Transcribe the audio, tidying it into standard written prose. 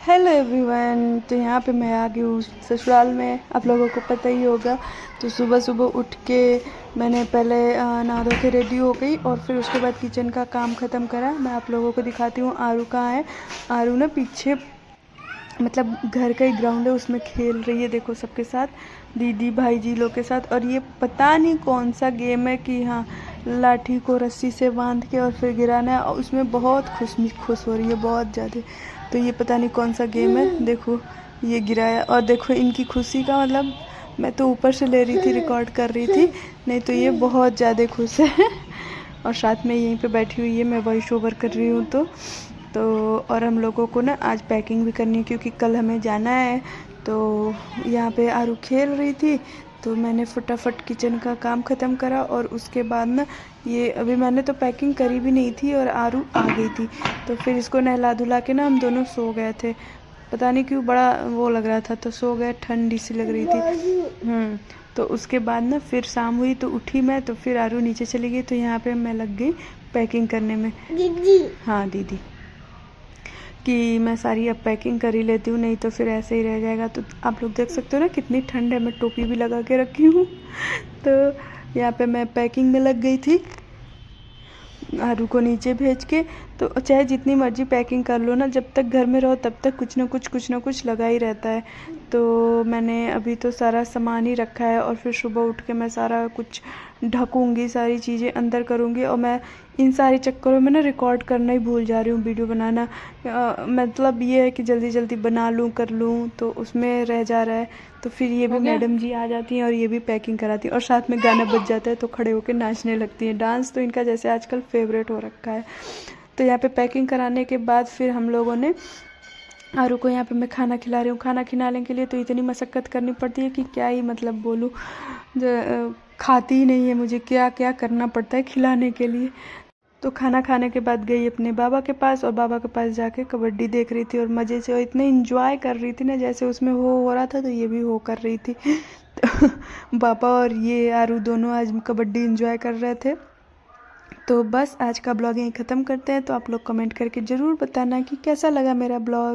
Hello everyone. तो यहाँ पे मैं आ गई हूँ ससुराल में, आप लोगों को पता ही होगा। तो सुबह सुबह उठ के मैंने पहले नहा धो के रेडी हो गई और फिर उसके बाद किचन का काम ख़त्म करा। मैं आप लोगों को दिखाती हूँ आरू कहाँ है। आरू ना पीछे मतलब घर का ही ग्राउंड है, उसमें खेल रही है, देखो सबके साथ, दीदी भाई जी लोग के साथ। और ये पता नहीं कौन सा गेम है कि हाँ लाठी को रस्सी से बांध के और फिर गिराना है, और उसमें बहुत खुश हो रही है, बहुत ज़्यादा। तो ये पता नहीं कौन सा गेम है, देखो ये गिराया। और देखो इनकी खुशी का मतलब, मैं तो ऊपर से ले रही थी, रिकॉर्ड कर रही थी, नहीं तो ये बहुत ज़्यादा खुश है। और साथ में यहीं पे बैठी हुई है, मैं वॉइस ओवर कर रही हूँ। तो और हम लोगों को ना आज पैकिंग भी करनी है क्योंकि कल हमें जाना है। तो यहाँ पे आरू खेल रही थी, तो मैंने फटाफट किचन का काम ख़त्म करा। और उसके बाद ना ये अभी मैंने तो पैकिंग करी भी नहीं थी और आरू आ गई थी। तो फिर इसको नहला धुला के ना हम दोनों सो गए थे, पता नहीं क्यों बड़ा वो लग रहा था, तो सो गए, ठंडी सी लग रही थी। तो उसके बाद ना फिर शाम हुई तो उठी मैं, तो फिर आरू नीचे चली गई। तो यहाँ पे मैं लग गई पैकिंग करने में। दीदी, हाँ दीदी, कि मैं सारी अब पैकिंग कर ही लेती हूँ, नहीं तो फिर ऐसे ही रह जाएगा। तो आप लोग देख सकते हो ना कितनी ठंड है, मैं टोपी भी लगा के रखी हूँ। तो यहाँ पे मैं पैकिंग में लग गई थी आरू को नीचे भेज के। तो चाहे जितनी मर्जी पैकिंग कर लो ना, जब तक घर में रहो तब तक कुछ ना कुछ लगा ही रहता है। तो मैंने अभी तो सारा सामान ही रखा है और फिर सुबह उठ के मैं सारा कुछ ढकूँगी, सारी चीज़ें अंदर करूँगी। और मैं इन सारे चक्करों में ना रिकॉर्ड करना ही भूल जा रही हूँ, वीडियो बनाना। मतलब ये है कि जल्दी जल्दी बना लूँ कर लूँ, तो उसमें रह जा रहा है। तो फिर ये भी मैडम जी आ जाती हैं और ये भी पैकिंग कराती हैं, और साथ में गाना बज जाता है तो खड़े होकर नाचने लगती हैं। डांस तो इनका जैसे आजकल फेवरेट हो रखा है। तो यहाँ पे पैकिंग कराने के बाद फिर हम लोगों ने आरू को, यहाँ पे मैं खाना खिला रही हूँ। खाना खिलाने के लिए तो इतनी मशक्क़त करनी पड़ती है कि क्या ही मतलब बोलूँ। खाती ही नहीं है, मुझे क्या क्या करना पड़ता है खिलाने के लिए। तो खाना खाने के बाद गई अपने बाबा के पास, और बाबा के पास जाके कबड्डी देख रही थी और मज़े से, और इतने इंजॉय कर रही थी ना, जैसे उसमें हो रहा था तो ये भी हो कर रही थी। तो बाबा और ये आरू दोनों आज कबड्डी इंजॉय कर रहे थे। तो बस आज का ब्लॉग यहीं ख़त्म करते हैं। तो आप लोग कमेंट करके ज़रूर बताना कि कैसा लगा मेरा ब्लॉग।